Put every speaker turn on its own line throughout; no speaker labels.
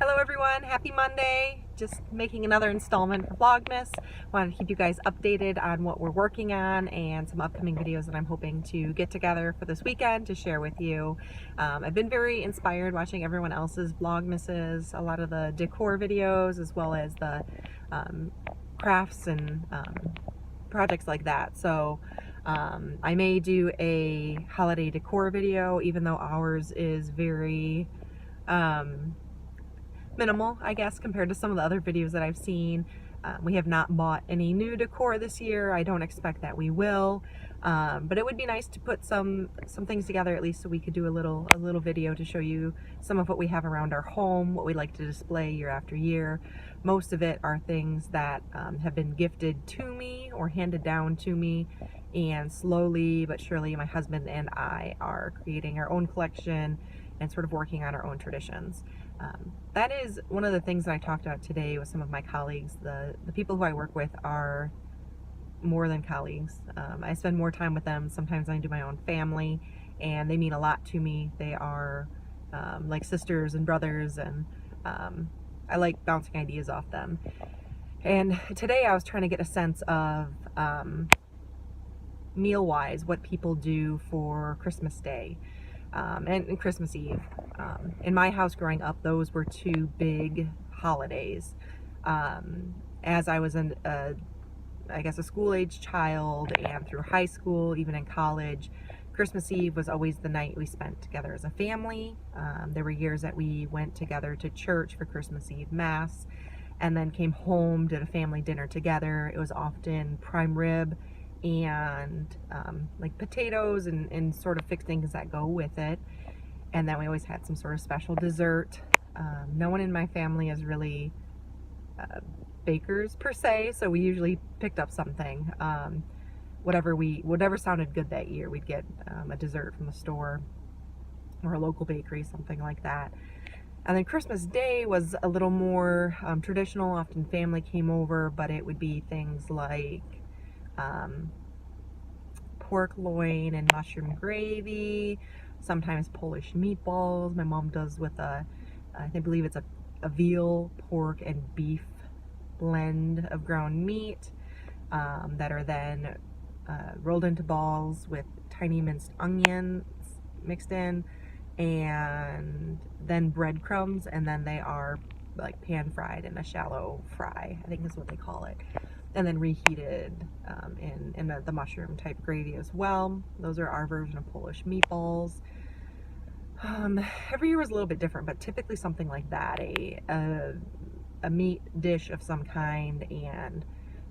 Hello everyone, happy Monday. Just making another installment for Vlogmas. Wanted to keep you guys updated on what we're working on and some upcoming videos that I'm hoping to get together for this weekend to share with you. I've been very inspired watching everyone else's Vlogmases, a lot of the decor videos as well as the crafts and projects like that. So I may do a holiday decor video, even though ours is very minimal, I guess, compared to some of the other videos that I've seen. We have not bought any new decor this year. I don't expect that we will, but it would be nice to put some things together, at least so we could do a little video to show you some of what we have around our home, what we like to display year after year. Most of it are things that have been gifted to me or handed down to me, and slowly but surely my husband and I are creating our own collection and sort of working on our own traditions. That is one of the things that I talked about today with some of my colleagues. The people who I work with are more than colleagues. I spend more time with them sometimes than I do my own family, and they mean a lot to me. They are like sisters and brothers, and I like bouncing ideas off them. And today I was trying to get a sense of meal-wise what people do for Christmas Day. And Christmas Eve. In my house growing up, those were two big holidays. As I was I guess a school-age child, and through high school, even in college, Christmas Eve was always the night we spent together as a family. There were years that we went together to church for Christmas Eve Mass, and then came home, did a family dinner together. It was often prime rib and like potatoes and sort of fixed things that go with it. And then we always had some sort of special dessert. No one in my family is really bakers per se, so we usually picked up something. Whatever sounded good that year, we'd get a dessert from the store or a local bakery, something like that. And then Christmas Day was a little more traditional. Often family came over, but it would be things like pork loin and mushroom gravy, sometimes Polish meatballs. My mom does with I believe it's a veal, pork, and beef blend of ground meat that are then rolled into balls with tiny minced onions mixed in, and then breadcrumbs, and then they are like pan fried in a shallow fry, I think is what they call it, and then reheated in the mushroom type gravy as well. Those are our version of Polish meatballs. Every year was a little bit different, but typically something like that, a meat dish of some kind and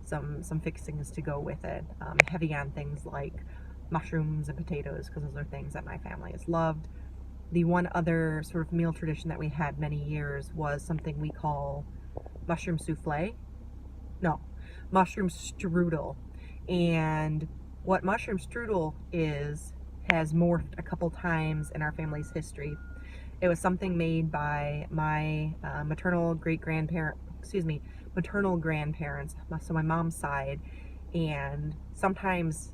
some fixings to go with it. Heavy on things like mushrooms and potatoes, because those are things that my family has loved. The one other sort of meal tradition that we had many years was something we call mushroom souffle. No, mushroom strudel. And what mushroom strudel has morphed a couple times in our family's history. It was something made by my maternal grandparents, so my mom's side, and sometimes,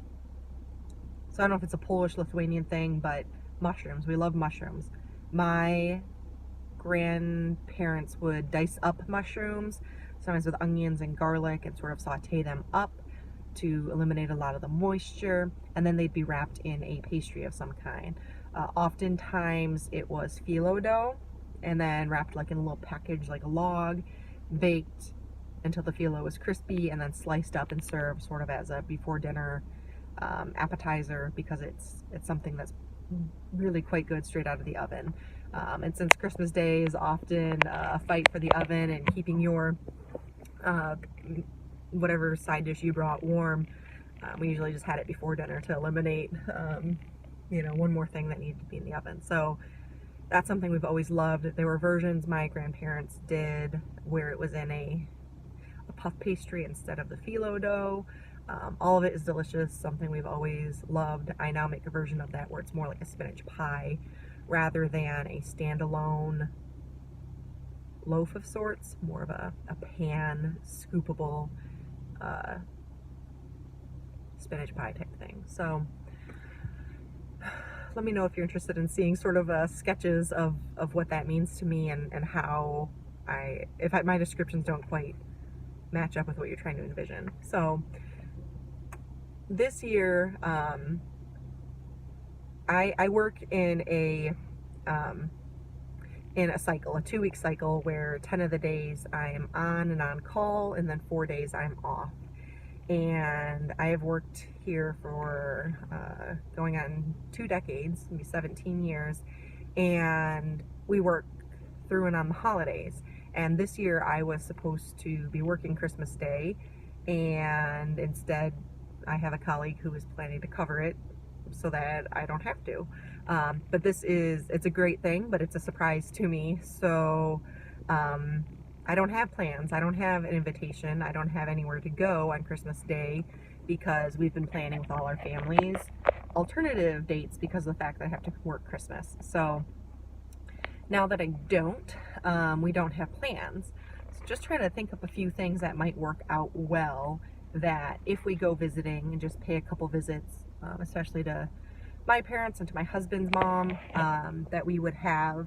so I don't know if it's a Polish-Lithuanian thing, but mushrooms, we love mushrooms. My grandparents would dice up mushrooms, sometimes with onions and garlic, and sort of saute them up to eliminate a lot of the moisture, and then they'd be wrapped in a pastry of some kind. Oftentimes it was phyllo dough, and then wrapped like in a little package like a log, baked until the phyllo was crispy, and then sliced up and served sort of as a before dinner appetizer, because it's something that's really quite good straight out of the oven. And since Christmas Day is often a fight for the oven and keeping your whatever side dish you brought warm, we usually just had it before dinner to eliminate one more thing that needed to be in the oven. So that's something we've always loved. There were versions my grandparents did where it was in a puff pastry instead of the phyllo dough. All of it is delicious, something we've always loved. I now make a version of that where it's more like a spinach pie rather than a standalone loaf of sorts, more of a pan scoopable spinach pie type thing. So let me know if you're interested in seeing sort of sketches of what that means to me, and how my descriptions don't quite match up with what you're trying to envision. So this year, I work in a cycle, a 2-week cycle, where 10 of the days I am on and on call, and then 4 days I'm off. And I have worked here for going on 2 decades, maybe 17 years, and we work through and on the holidays. And this year I was supposed to be working Christmas Day, and instead I have a colleague who is planning to cover it so that I don't have to. But it's a great thing, but it's a surprise to me. So I don't have plans. I don't have an invitation. I don't have anywhere to go on Christmas Day because we've been planning with all our families alternative dates because of the fact that I have to work Christmas. So now that I don't, we don't have plans. So just trying to think up a few things that might work out well, that if we go visiting and just pay a couple visits, especially to my parents and to my husband's mom, that we would have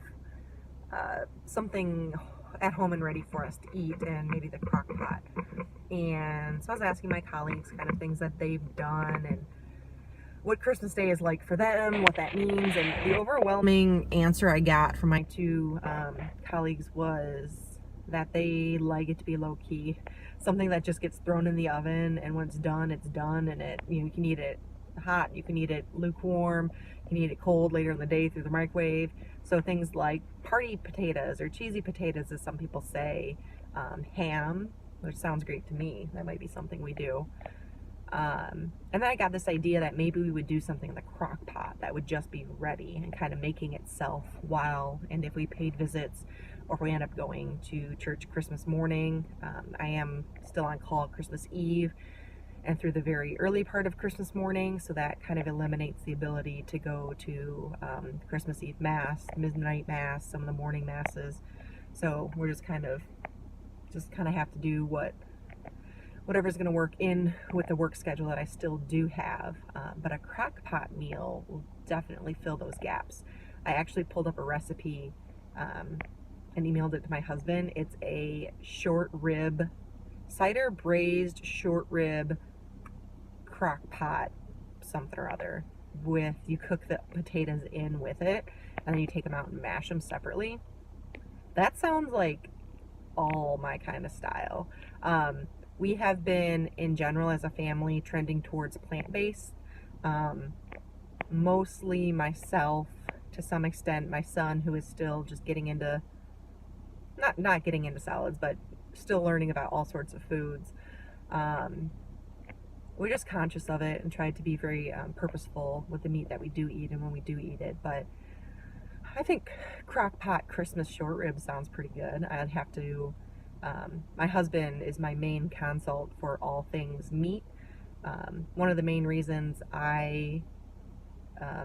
something at home and ready for us to eat, and maybe the crock pot. And so I was asking my colleagues kind of things that they've done and what Christmas Day is like for them, what that means. And the overwhelming answer I got from my 2 colleagues was that they like it to be low-key, something that just gets thrown in the oven, and when it's done, and you can eat it hot, you can eat it lukewarm, you can eat it cold later in the day through the microwave. So things like party potatoes or cheesy potatoes, as some people say, ham, which sounds great to me. That might be something we do. And then I got this idea that maybe we would do something in the crock pot that would just be ready and kind of making itself and if we paid visits, or if we end up going to church Christmas morning. I am still on call Christmas Eve and through the very early part of Christmas morning, so that kind of eliminates the ability to go to Christmas Eve Mass, midnight Mass, some of the morning Masses. So we're just kind of have to do whatever's going to work in with the work schedule that I still do have. But a crock pot meal will definitely fill those gaps. I actually pulled up a recipe and emailed it to my husband. It's a cider braised short rib crock pot something or other. You cook the potatoes in with it, and then you take them out and mash them separately. That sounds like all my kind of style. We have been, in general, as a family, trending towards plant-based. Mostly myself, to some extent, my son, who is still just getting into, not getting into salads, but still learning about all sorts of foods. We're just conscious of it and try to be very purposeful with the meat that we do eat and when we do eat it. But I think crock pot Christmas short ribs sounds pretty good. I'd have to, my husband is my main consult for all things meat. One of the main reasons I,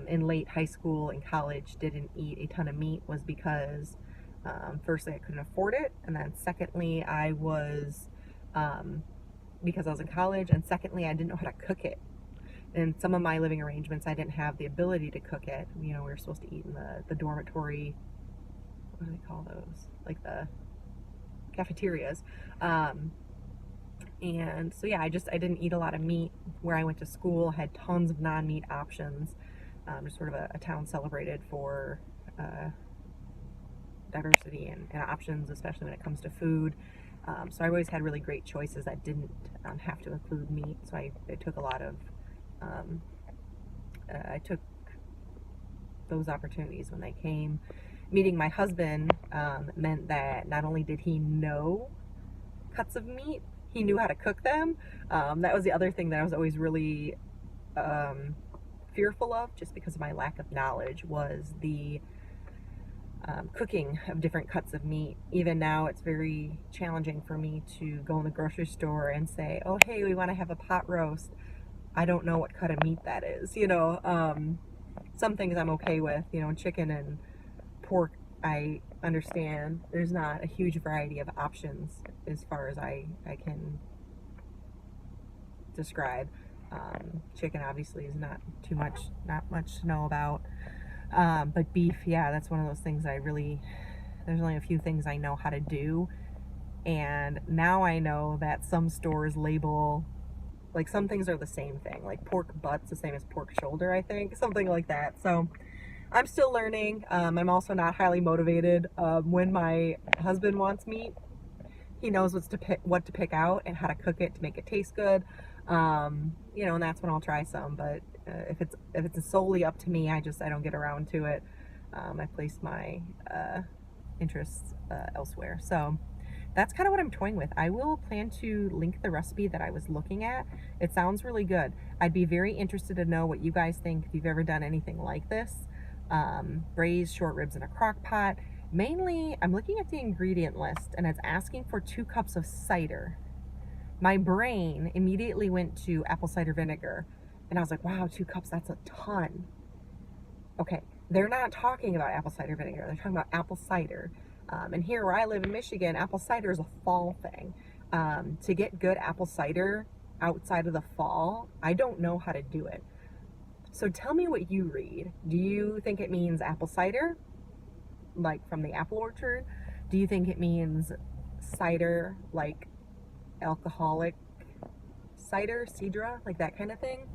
in late high school and college, didn't eat a ton of meat was because, firstly, I couldn't afford it, and then secondly, because I was in college, and secondly, I didn't know how to cook it. In some of my living arrangements, I didn't have the ability to cook it. You know, we were supposed to eat in the dormitory, what do they call those? Like the cafeterias. And so yeah, I didn't eat a lot of meat. Where I went to school had tons of non-meat options. Just sort of a town celebrated for diversity and options, especially when it comes to food. So I always had really great choices that didn't have to include meat. So I took a lot of, I took those opportunities when they came. Meeting my husband meant that not only did he know cuts of meat, he knew how to cook them. That was the other thing that I was always really fearful of, just because of my lack of knowledge, was the cooking of different cuts of meat. Even now, it's very challenging for me to go in the grocery store and say, oh, hey, we want to have a pot roast. I don't know what cut of meat that is. You know, some things I'm okay with, you know, chicken and pork, I understand. There's not a huge variety of options as far as I can describe. Chicken obviously is not much to know about. But beef, yeah, that's one of those things that There's only a few things I know how to do. And now I know that some stores label, like some things are the same thing. Like pork butt's the same as pork shoulder, I think. Something like that. So I'm still learning. I'm also not highly motivated. When my husband wants meat, he knows what to pick out and how to cook it to make it taste good. You know, and that's when I'll try some. But if it's solely up to me, I don't get around to it. I place my interests elsewhere. So that's kind of what I'm toying with. I will plan to link the recipe that I was looking at. It sounds really good. I'd be very interested to know what you guys think if you've ever done anything like this. Braised short ribs in a crock pot. Mainly, I'm looking at the ingredient list and it's asking for 2 cups of cider. My brain immediately went to apple cider vinegar and I was like, wow, 2 cups, that's a ton. Okay, they're not talking about apple cider vinegar, they're talking about apple cider. And here where I live in Michigan, apple cider is a fall thing. To get good apple cider outside of the fall, I don't know how to do it. So tell me what you read. Do you think it means apple cider, like from the apple orchard? Do you think it means cider, like alcoholic cider, cidra, like that kind of thing?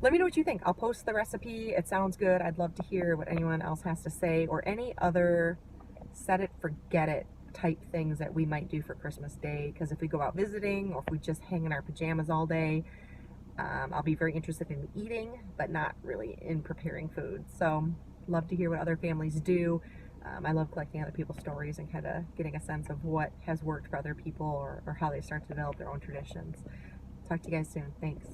Let me know what you think. I'll post the recipe. It sounds good. I'd love to hear what anyone else has to say, or any other set it, forget it type things that we might do for Christmas Day. Because if we go out visiting, or if we just hang in our pajamas all day, I'll be very interested in eating, but not really in preparing food. So love to hear what other families do. I love collecting other people's stories and kind of getting a sense of what has worked for other people, or how they start to develop their own traditions. Talk to you guys soon. Thanks.